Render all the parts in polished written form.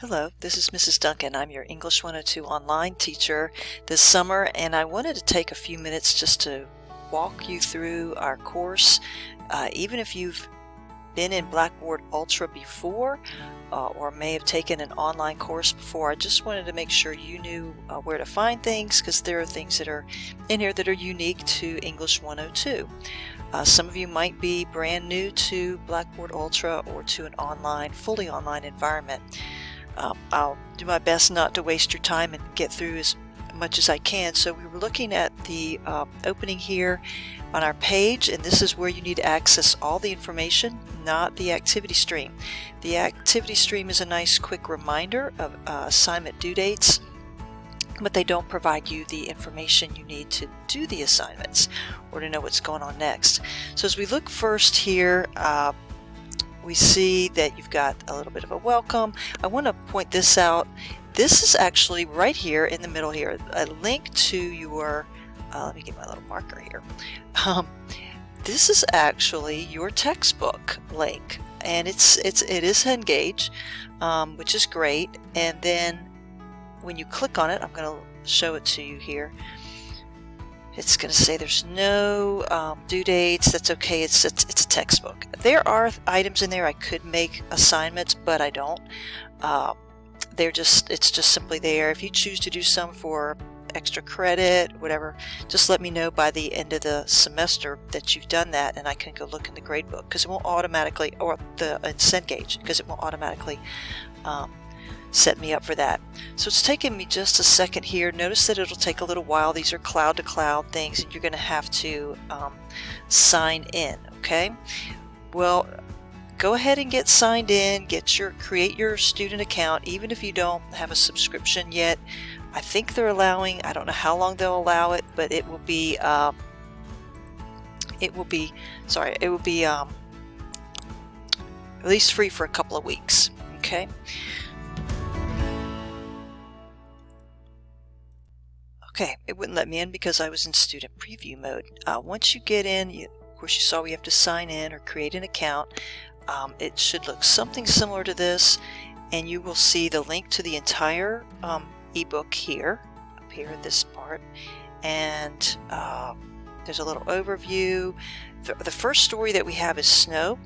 Hello, this is Mrs. Duncan. I'm your English 102 online teacher this summer, and I wanted to take a few minutes just to walk you through our course. Even if you've been in Blackboard Ultra before or may have taken an online course before, I just wanted to make sure you knew where to find things, because there are things that are in here that are unique to English 102. Some of you might be brand new to Blackboard Ultra or to an online, fully online environment. I'll do my best not to waste your time and get through as much as I can. So we were looking at the opening here on our page, and this is where you need to access all the information, not the activity stream. The activity stream is a nice quick reminder of assignment due dates, but they don't provide you the information you need to do the assignments or to know what's going on next. So as we look first here, we see that you've got a little bit of a welcome. I want to point this out. This is actually right here in the middle here, a link to your, let me get my little marker here. This is actually your textbook link, and it is Engage, which is great. And then when you click on it, I'm going to show it to you here. It's going to say there's no due dates. That's okay. It's a textbook. There are items in there I could make assignments, but I don't. It's just simply there. If you choose to do some for extra credit, whatever, just let me know by the end of the semester that you've done that, and I can go look in the gradebook, because it won't automatically, or the Cengage, because it won't automatically set me up for that. So it's taken me just a second here. Notice that it'll take a little while. These are cloud to cloud things, and you're going to have to sign in. Okay, well, go ahead and get signed in. Create your student account, even if you don't have a subscription yet. I think they're allowing, I don't know how long they'll allow it, but it will be at least free for a couple of weeks. Okay. Okay, it wouldn't let me in because I was in student preview mode. Once you get in, of course you saw we have to sign in or create an account. It should look something similar to this, and you will see the link to the entire ebook here, up here at this part, and there's a little overview. The first story that we have is Snow,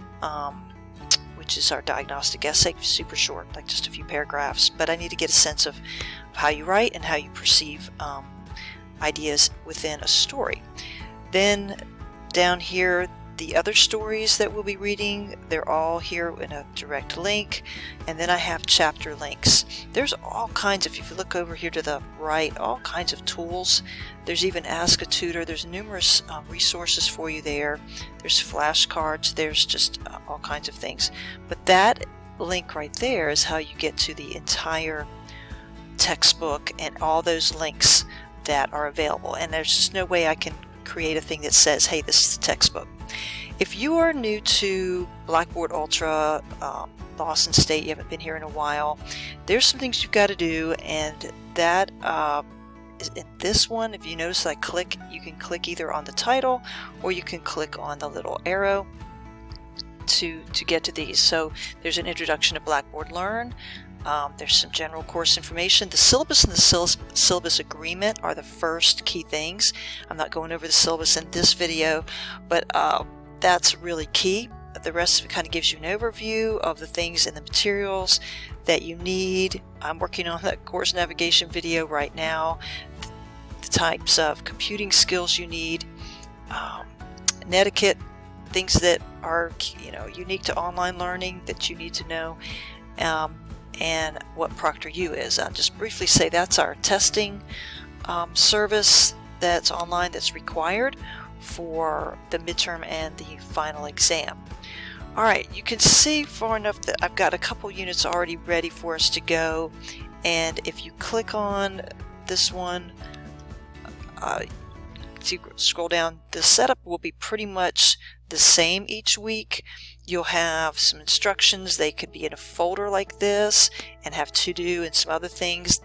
which is our diagnostic essay, super short, like just a few paragraphs, but I need to get a sense of how you write and how you perceive ideas within a story. Then down here, the other stories that we'll be reading, they're all here in a direct link, and then I have chapter links. There's all kinds of, if you look over here to the right, all kinds of tools. There's even Ask a Tutor. There's numerous resources for you there. There's flashcards. There's just all kinds of things. But that link right there is how you get to the entire textbook and all those links that are available. And there's just no way I can create a thing that says, hey, this is the textbook. If you are new to Blackboard Ultra, Boston State, you haven't been here in a while, there's some things you've got to do, and that is in this one. If you notice I click, you can click either on the title or you can click on the little arrow to get to these. So there's an introduction to Blackboard Learn. There's some general course information. The syllabus and the syllabus agreement are the first key things. I'm not going over the syllabus in this video, but that's really key. The rest of it kind of gives you an overview of the things in the materials that you need. I'm working on that course navigation video right now. The types of computing skills you need, etiquette, things that are unique to online learning that you need to know. And what ProctorU is. I'll just briefly say that's our testing service that's online, that's required for the midterm and the final exam. Alright, you can see far enough that I've got a couple units already ready for us to go, and if you click on this one, if you scroll down, the setup will be pretty much the same each week. You'll have some instructions. They could be in a folder like this and have to do and some other things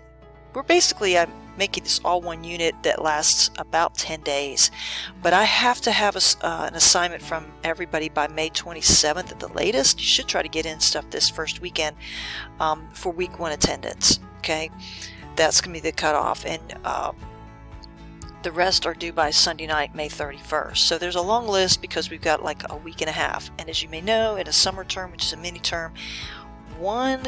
we're basically, I'm making this all one unit that lasts about 10 days. But I have to have an assignment from everybody by May 27th at the latest. You should try to get in stuff this first weekend for week 1 attendance. Okay, that's going to be the cutoff. And the rest are due by Sunday night, May 31st. So there's a long list because we've got like a week and a half. And as you may know, in a summer term, which is a mini term, 1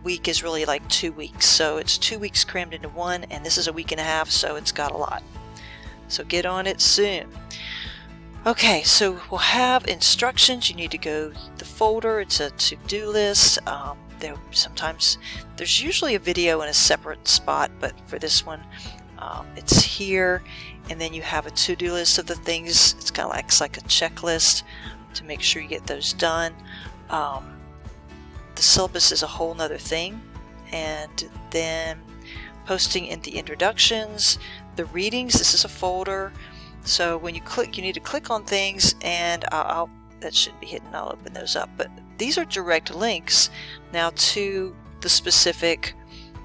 week is really like 2 weeks. So it's 2 weeks crammed into one, and this is a week and a half, so it's got a lot. So get on it soon. Okay, so we'll have instructions. You need to go the folder. It's a to-do list. There's usually a video in a separate spot, but for this one, it's here. And then you have a to-do list of the things. It's kind of like a checklist to make sure you get those done. The syllabus is a whole nother thing. And then posting in the introductions, the readings. This is a folder. So when you click, you need to click on things, and that shouldn't be hidden. I'll open those up. But these are direct links now to the specific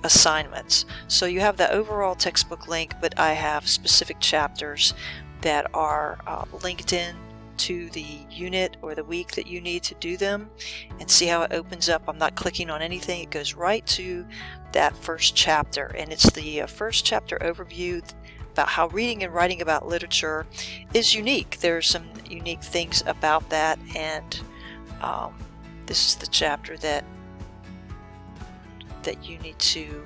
assignments. So you have the overall textbook link, but I have specific chapters that are linked in to the unit or the week that you need to do them, and see how it opens up. I'm not clicking on anything. It goes right to that first chapter, and it's the first chapter overview about how reading and writing about literature is unique. There are some unique things about that, and this is the chapter that you need to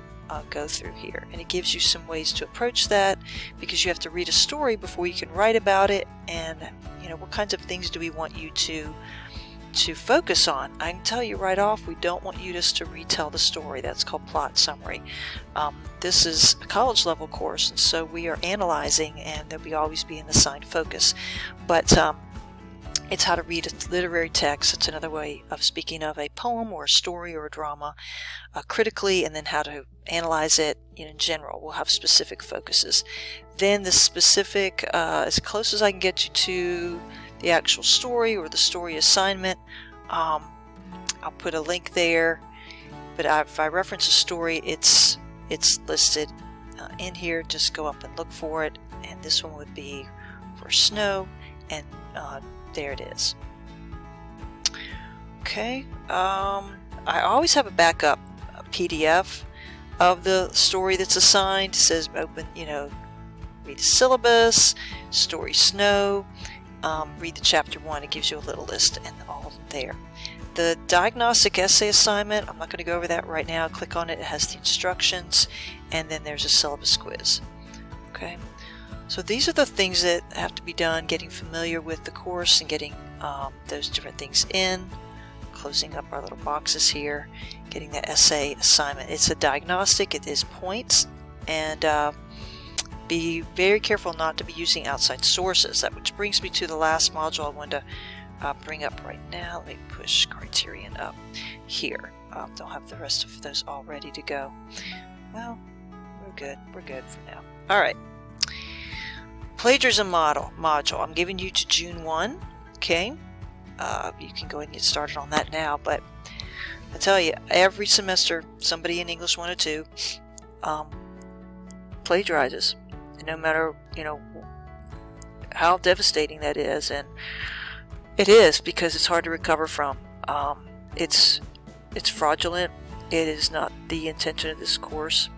go through here, and it gives you some ways to approach that, because you have to read a story before you can write about it. And what kinds of things do we want you to focus on? I can tell you right off, we don't want you just to retell the story. That's called plot summary. This is a college level course, and so we are analyzing, and there'll always be an assigned focus. But it's how to read a literary text. It's another way of speaking of a poem or a story or a drama critically, and then how to analyze it in general. We'll have specific focuses. Then the specific, as close as I can get you to the actual story or the story assignment, I'll put a link there. But if I reference a story, it's listed in here. Just go up and look for it. And this one would be for snow, and there it is. Okay, I always have a backup PDF of the story that's assigned. It says open, read the syllabus, story snow, read the chapter 1. It gives you a little list and all of them there. The diagnostic essay assignment, I'm not going to go over that right now. Click on it. It has the instructions, and then there's a syllabus quiz. Okay. So these are the things that have to be done, getting familiar with the course and getting those different things in, closing up our little boxes here, getting the essay assignment. It's a diagnostic, it is points, and be very careful not to be using outside sources. Which brings me to the last module I wanted to bring up right now. Let me push Criterion up here. Don't have the rest of those all ready to go. Well, we're good for now. All right. Plagiarism module. I'm giving you to June 1. Okay, you can go ahead and get started on that now. But I tell you, every semester somebody in English 102 plagiarizes, and no matter how devastating that is, and it is, because it's hard to recover from. It's fraudulent. It is not the intention of this course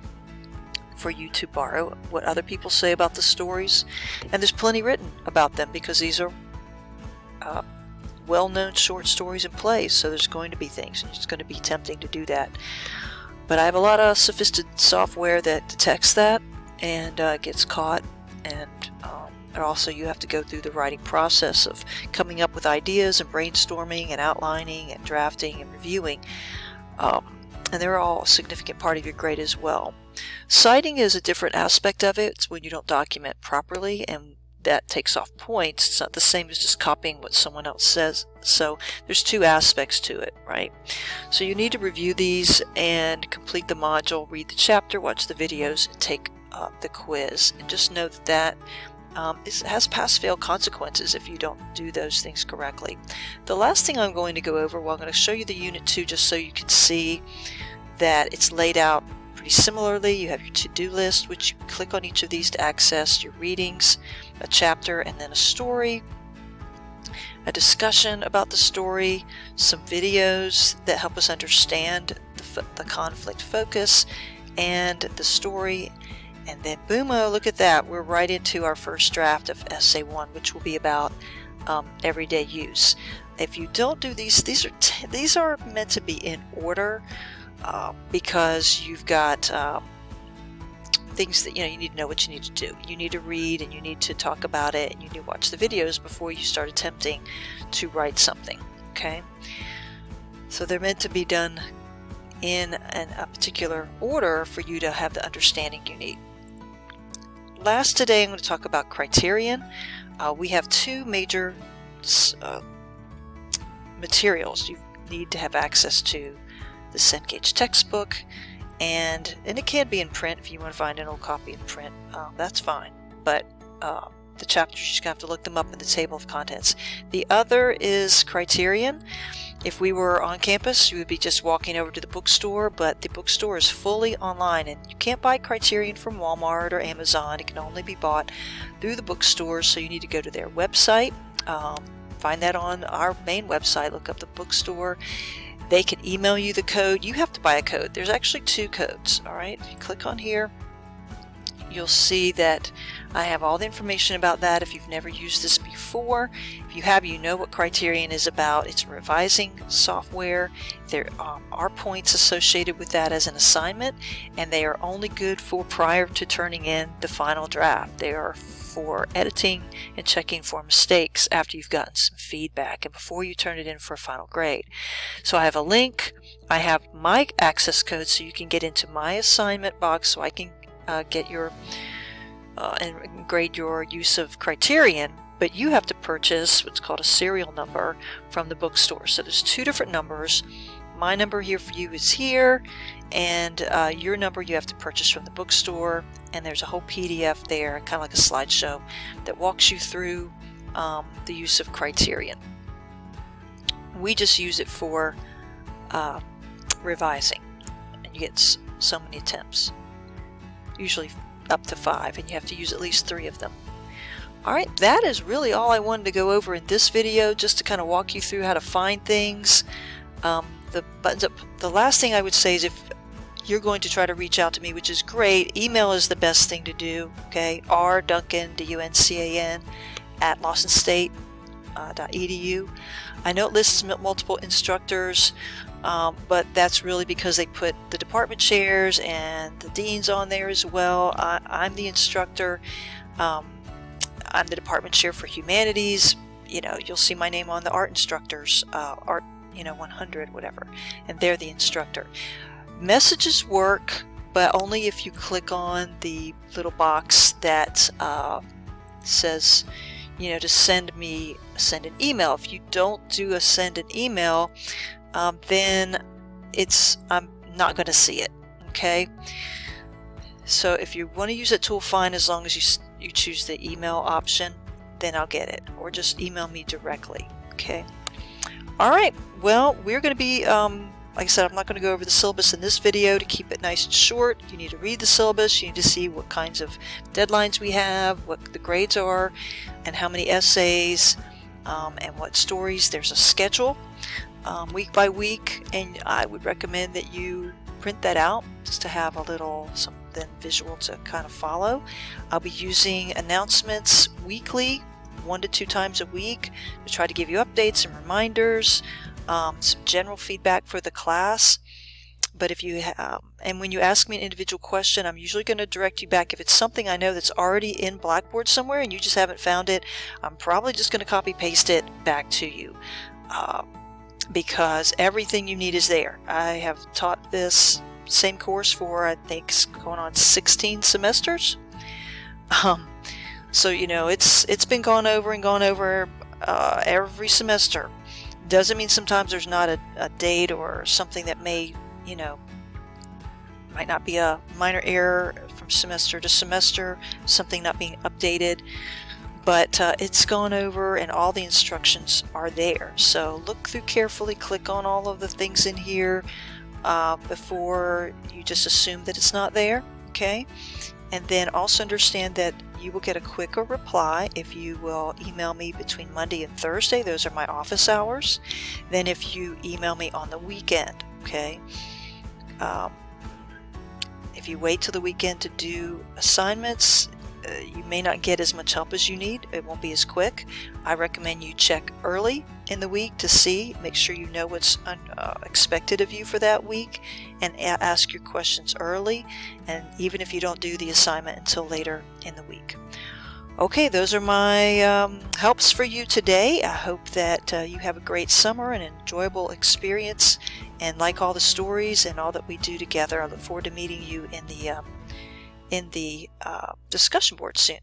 for you to borrow what other people say about the stories, and there's plenty written about them, because these are well-known short stories and plays, so there's going to be things, and it's going to be tempting to do that. But I have a lot of sophisticated software that detects that and gets caught, and also you have to go through the writing process of coming up with ideas and brainstorming and outlining and drafting and reviewing, and they're all a significant part of your grade as well. Citing is a different aspect of it. It's when you don't document properly, and that takes off points. It's not the same as just copying what someone else says. So there's two aspects to it, right? So you need to review these and complete the module, read the chapter, watch the videos, and take the quiz. And just know that it has pass-fail consequences if you don't do those things correctly. The last thing I'm going to go over, well, I'm going to show you the Unit 2 just so you can see that it's laid out Pretty similarly, you have your to-do list, which you click on each of these to access your readings, a chapter, and then a story, a discussion about the story, some videos that help us understand the conflict focus and the story, and then boom-o, look at that, we're right into our first draft of Essay 1, which will be about everyday use. If you don't do these are meant to be in order because you've got things that you need to know what you need to do. You need to read, and you need to talk about it, and you need to watch the videos before you start attempting to write something. Okay, so they're meant to be done in a particular order for you to have the understanding you need. Last today, I'm going to talk about Criterion. We have two major materials you need to have access to: the Cengage textbook, and it can be in print if you want to find an old copy in print. That's fine, but the chapters, you just have to look them up in the table of contents. The other is Criterion. If we were on campus, you would be just walking over to the bookstore, but the bookstore is fully online, and you can't buy Criterion from Walmart or Amazon. It can only be bought through the bookstore, so you need to go to their website. Find that on our main website. Look up the bookstore. They can email you the code. You have to buy a code. There's actually 2 codes. All right, if you click on here, you'll see that I have all the information about that if you've never used this before. If you have, you know what Criterion is about. It's revising software. There are points associated with that as an assignment, and they are only good for prior to turning in the final draft. They are for editing and checking for mistakes after you've gotten some feedback and before you turn it in for a final grade. So I have a link. I have my access code so you can get into my assignment box so I can get your and grade your use of Criterion, but you have to purchase what's called a serial number from the bookstore. So there's 2 different numbers. My number here for you is here, and your number you have to purchase from the bookstore, and there's a whole PDF there, kind of like a slideshow, that walks you through the use of Criterion. We just use it for revising, and you get so many attempts. Usually up to 5, and you have to use at least 3 of them. Alright, that is really all I wanted to go over in this video, just to kind of walk you through how to find things. The buttons up. The last thing I would say is, if you're going to try to reach out to me, which is great, email is the best thing to do. Okay, rduncan, D-U-N-C-A-N, at lawsonstate.edu. I know it lists multiple instructors, but that's really because they put the department chairs and the deans on there as well. I'm the instructor. I'm the department chair for humanities. You'll see my name on the art instructors, art 100, whatever, and they're the instructor. Messages work, but only if you click on the little box that says to send an email. If you don't do a send an email, then I'm not going to see it. Okay, so if you want to use that tool, fine, as long as you choose the email option, then I'll get it, or just email me directly. Okay. Alright, well, we're going to be, like I said, I'm not going to go over the syllabus in this video to keep it nice and short. You need to read the syllabus, you need to see what kinds of deadlines we have, what the grades are, and how many essays, and what stories. There's a schedule week by week, and I would recommend that you print that out just to have a little something visual to kind of follow. I'll be using announcements weekly, 1 to 2 times a week, to try to give you updates and reminders, some general feedback for the class. But if you and when you ask me an individual question, I'm usually going to direct you back. If it's something I know that's already in Blackboard somewhere and you just haven't found it, I'm probably just going to copy paste it back to you, because everything you need is there. I have taught this same course for, I think, going on 16 semesters. So it's been gone over every semester. Doesn't mean sometimes there's not a date or something that may might not be a minor error from semester to semester, something not being updated, but it's gone over and all the instructions are there. So look through carefully, click on all of the things in here, before you just assume that it's not there, okay? And then also understand that you will get a quicker reply if you will email me between Monday and Thursday. Those are my office hours. Than if you email me on the weekend, okay? If you wait till the weekend to do assignments, you may not get as much help as you need. It won't be as quick. I recommend you check early in the week to see, make sure you know what's expected of you for that week, and ask your questions early, and even if you don't do the assignment until later in the week. Okay, those are my helps for you today. I hope that you have a great summer and enjoyable experience and like all the stories and all that we do together. I look forward to meeting you in the discussion board soon.